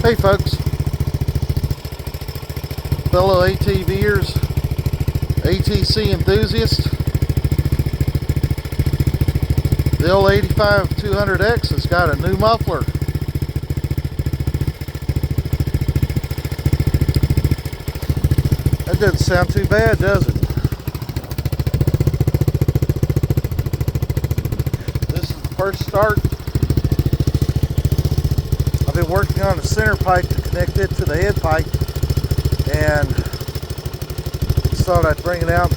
Hey folks, fellow ATVers, ATC enthusiasts, the old 85-200X has got a new muffler. That doesn't sound too bad, does it? This is the first start. I've been working on the center pipe to connect it to the head pipe, and just thought I'd bring it out,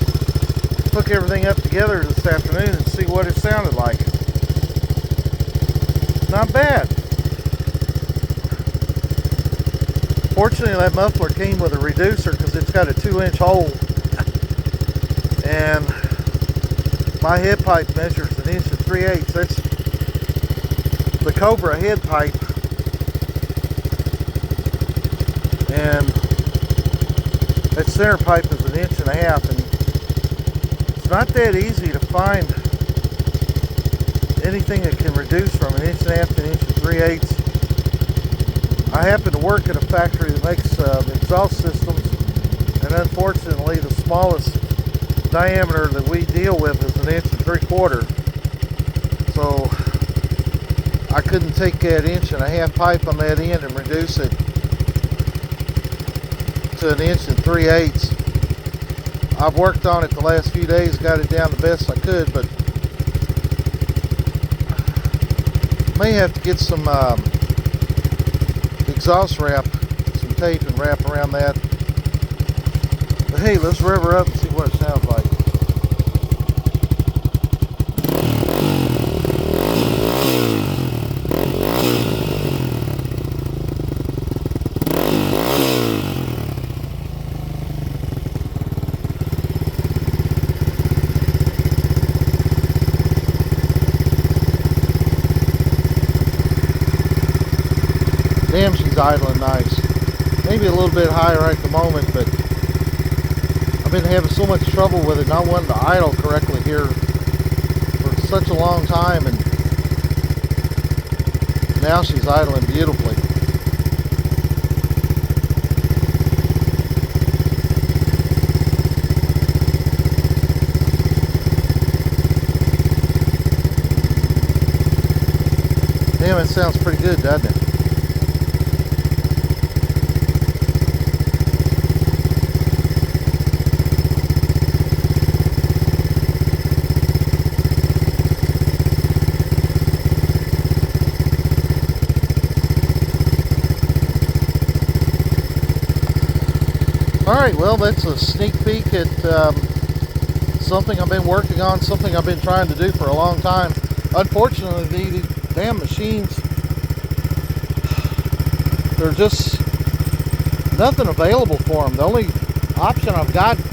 hook everything up together this afternoon and see what it sounded like. Not bad. Fortunately, that muffler came with a reducer because it's got a 2-inch hole, and my head pipe measures 1 3/8 inches. That's the Cobra head pipe, and that center pipe is 1.5 inches, and it's not that easy to find anything that can reduce from 1.5 inches to 1 3/8 inches. I happen to work at a factory that makes exhaust systems, and unfortunately the smallest diameter that we deal with is 1 3/4 inches. So I couldn't take that 1.5 inch pipe on that end and reduce it to 1 3/8 inches. I've worked on it the last few days, got it down the best I could, but may have to get some exhaust wrap, some tape, and wrap around that. But hey, let's rev her up and see what it sounds like. Damn, she's idling nice. Maybe a little bit higher right at the moment, but I've been having so much trouble with it not wanting to idle correctly here for such a long time, and now she's idling beautifully. Damn, it sounds pretty good, doesn't it? Alright, well, that's a sneak peek at something I've been working on, something I've been trying to do for a long time. Unfortunately, these damn machines, there's just nothing available for them. The only option I've got to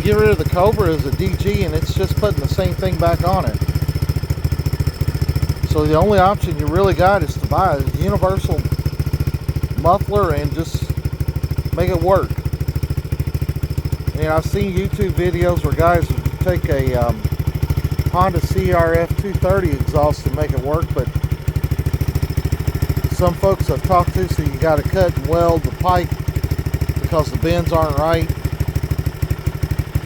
get rid of the Cobra is a DG, and it's just putting the same thing back on it. So the only option you really got is to buy a universal muffler and just make it work. And I've seen YouTube videos where guys take a Honda CRF 230 exhaust and make it work, but some folks I've talked to say you got to cut and weld the pipe because the bends aren't right.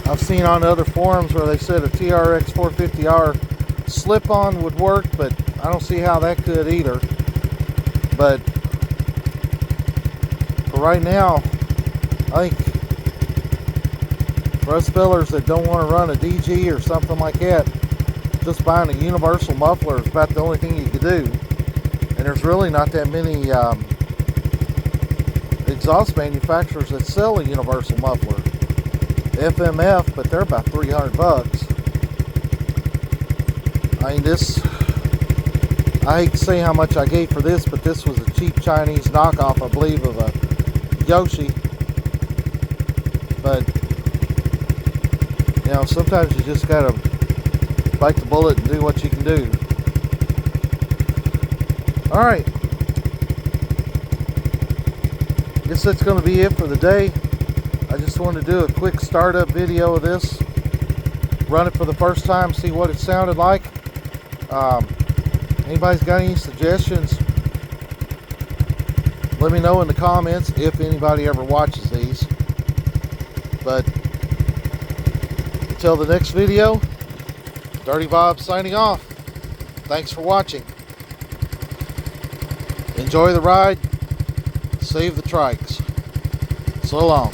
I've seen on other forums where they said a TRX 450R slip-on would work, but I don't see how that could either. But for right now, I think for us fellers that don't want to run a DG or something like that, just buying a universal muffler is about the only thing you can do. And there's really not that many exhaust manufacturers that sell a universal muffler. FMF, but they're about $300. I mean, this, I hate to say how much I gave for this, but this was a cheap Chinese knockoff, I believe, of a Yoshi. But you know, sometimes you just gotta bite the bullet and do what you can do. Alright, guess that's going to be it for the day. I just wanted to do a quick startup video of this, run it for the first time, see what it sounded like. Anybody's got any suggestions Let me know in the comments if anybody ever watches these. But until the next video, Dirty Bob signing off. Thanks for watching. Enjoy the ride. Save the trikes. So long.